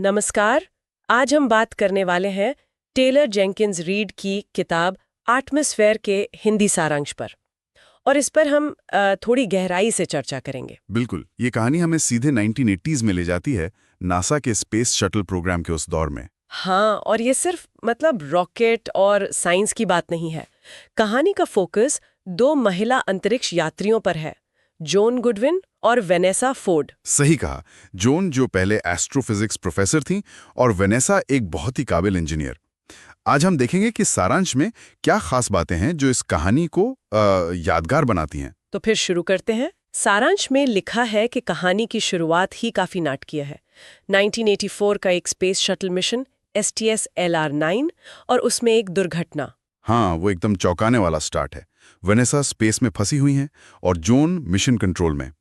नमस्कार। आज हम बात करने वाले हैं टेलर जेंकिंस रीड की किताब एटमॉस्फेयर के हिंदी सारांश पर। और इस पर हम थोड़ी गहराई से चर्चा करेंगे। बिल्कुल, ये कहानी हमें सीधे 1980s में ले जाती है, नासा के स्पेस शटल प्रोग्राम के उस दौर में। हाँ, और ये सिर्फ रॉकेट और साइंस की बात नहीं है। कहानी का फोकस दो महिला अंतरिक्ष यात्रियों पर है, जॉन गुडविन और वेनेसा फोर्ड। सही कहा। जोन जो पहले एस्ट्रोफिजिक्स प्रोफेसर थीं और वेनेसा एक बहुत ही काबिल इंजीनियर। आज हम देखेंगे कि सारांश में क्या खास बातें हैं जो इस कहानी को यादगार बनाती हैं। तो फिर शुरू करते हैं। सारांश में लिखा है कि कहानी की शुरुआत ही काफी नाटकीय है। 1984 का एक space shuttle mission STS LR9 और उसमें एक दुर्घटना। हाँ, वो एकदम चौंकाने वाला स्टार्ट है। वेनेसा स्पेस में फंसी हुई हैं और जोन मिशन कंट्रोल में।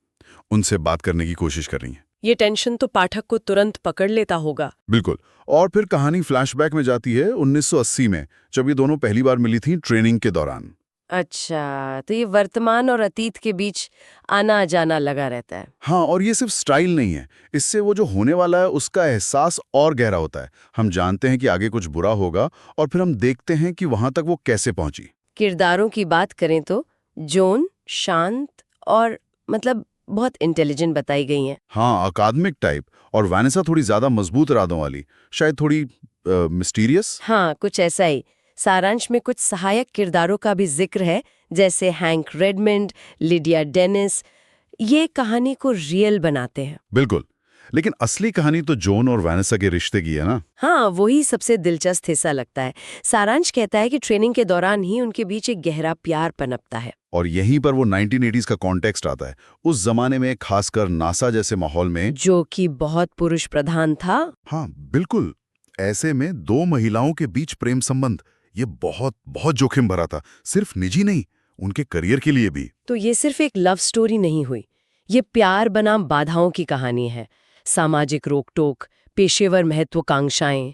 उनसे बात करने की कोशिश कर रही हैं। ये टेंशन तो पाठक को तुरंत पकड़ लेता होगा। बिल्कुल। और फिर कहानी फ्लैशबैक में जाती है 1980 में, जब ये दोनों पहली बार मिली थीं ट्रेनिंग के दौरान। अच्छा, तो ये वर्तमान और अतीत के बीच आना जाना लगा रहता है। हाँ, और ये सिर्फ स्टाइल नहीं है, इससे वो जो होने वाला है उसका एहसास और गहरा होता है। हम जानते हैं कि आगे कुछ बुरा होगा और फिर हम देखते हैं कि वहां तक वो कैसे पहुंची। किरदारों की बात करें तो जॉन शांत और बहुत इंटेलिजेंट बताई गई हैं। हाँ, अकादमिक टाइप, और वैनेसा थोड़ी ज्यादा मजबूत इरादों वाली, शायद थोड़ी मिस्टीरियस। हाँ, कुछ ऐसा ही। सारांश में कुछ सहायक किरदारों का भी जिक्र है, जैसे हैंक रेडमंड, लिडिया डेनिस। ये कहानी को रियल बनाते हैं। बिल्कुल, लेकिन असली कहानी तो जॉन और वैनेसा के रिश्ते की है ना। हाँ, वही सबसे दिलचस्प हिस्सा लगता है। सारांश कहता है कि ट्रेनिंग के दौरान ही उनके बीच एक गहरा प्यार पनपता है। और यहीं पर वो 1980s का कॉन्टेक्स्ट आता है। उस जमाने में, खासकर नासा जैसे माहौल में, जो कि बहुत पुरुष प्रधान था। हाँ बिल्कुल, ऐसे में दो महिलाओं के बीच प्रेम संबंध, ये बहुत बहुत जोखिम भरा था। सिर्फ निजी नहीं, उनके करियर के लिए भी। तो ये सिर्फ एक लव स्टोरी नहीं हुई, ये प्यार बनाम बाधाओं की कहानी है। सामाजिक रोक-टोक, पेशेवर महत्वाकांक्षाएं,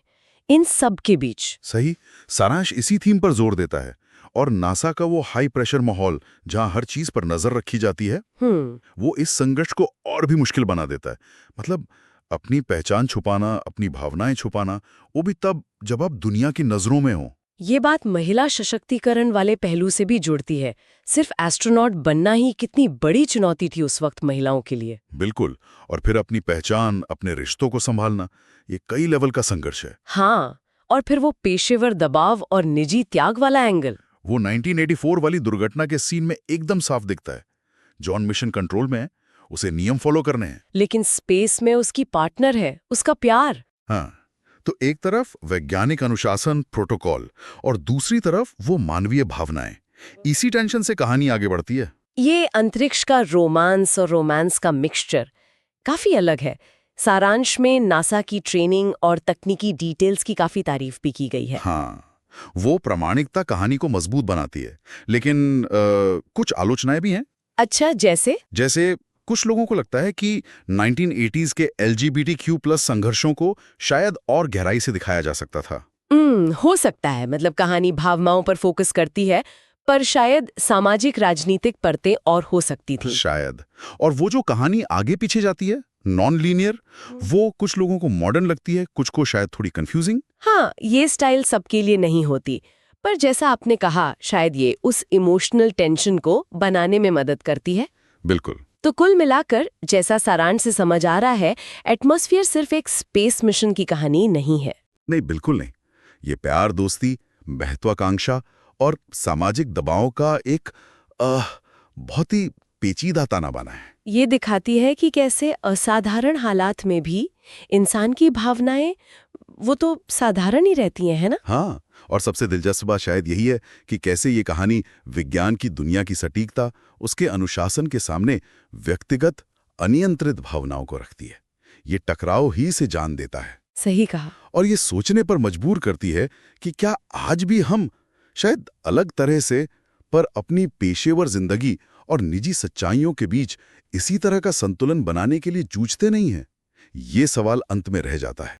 इन सब के बीच। सही, सारांश इसी थीम पर जोर देता है। और नासा का वो हाई प्रेशर माहौल, जहां हर चीज पर नजर रखी जाती है, वो इस संघर्ष को और भी मुश्किल बना देता है। अपनी पहचान छुपाना, अपनी भावनाएं छुपाना, वो भी तब जब आप दुनिया की नजरों में हो। ये बात महिला सशक्तिकरण वाले पहलू से भी जुड़ती है। सिर्फ एस्ट्रोनॉट बनना ही कितनी बड़ी चुनौती थी उस वक्त महिलाओं के लिए। बिल्कुल, और फिर अपनी पहचान, अपने रिश्तों को संभालना, ये कई लेवल का संघर्ष है। हाँ, और फिर वो पेशेवर दबाव और निजी त्याग वाला एंगल। वो 1984 वाली दुर्घटना के सीन में एकदम साफ दिखता है। जॉन मिशन कंट्रोल में है, उसे नियम फॉलो करने हैं। लेकिन स्पेस में उसकी पार्टनर है, उसका प्यार। हाँ, तो एक तरफ वैज्ञानिक अनुशासन, प्रोटोकॉल, और दूसरी तरफ वो मानवीय भावनाएं। इसी टेंशन से कहानी आगे बढ़ती है। ये अंतरिक्ष का रोमांस और रोमांस का मिक्सचर काफी अलग है। सारांश में नासा की ट्रेनिंग और तकनीकी डिटेल्स की काफी तारीफ भी की गई है। हाँ, वो प्रामाणिकता कहानी को मजबूत बनाती है, लेकिन कुछ आलोचनाएं भी हैं। अच्छा, जैसे कुछ लोगों को लगता है कि 1980s के LGBTQ+ संघर्षों को शायद और गहराई से दिखाया जा सकता था। हो सकता है। कहानी भावनाओं पर फोकस करती है, पर शायद सामाजिक राजनीतिक परतें और हो सकती थी। शायद। और वो जो कहानी आगे पीछे जाती है, नॉन लीनियर, वो कुछ लोगों को मॉडर्न लगती है, कुछ को शायद थोड़ी कंफ्यूजिंग। हाँ, ये स्टाइल सबके लिए नहीं होती, पर जैसा आपने कहा, शायद ये उस इमोशनल टेंशन को बनाने में मदद करती है। बिल्कुल। तो कुल मिलाकर, जैसा सारांश से समझ आ रहा है, एटमॉस्फेयर सिर्फ एक स्पेस मिशन की कहानी नहीं है। नहीं, बिल्कुल नहीं। ये प्यार, दोस्ती, महत्वाकांक्षा और सामाजिक दबाव का एक बहुत ही पेचीदा ताना बाना है। ये दिखाती है कि कैसे असाधारण हालात में भी इंसान की भावनाएं वो तो साधारण ही रहती हैं, है ना? हाँ, और सबसे दिलचस्प बात शायद यही है कि कैसे ये कहानी विज्ञान की दुनिया की सटीकता, उसके अनुशासन के सामने व्यक्तिगत अनियंत्रित भावनाओं को रखती है। ये टकराव ही से जान देता है। सही कहा। और ये सोचने पर मजबूर करती है कि क्या आज भी हम, शायद अलग तरह से, पर अपनी पेशेवर जिंदगी और निजी सच्चाइयों के बीच इसी तरह का संतुलन बनाने के लिए जूझते नहीं हैं। ये सवाल अंत में रह जाता है।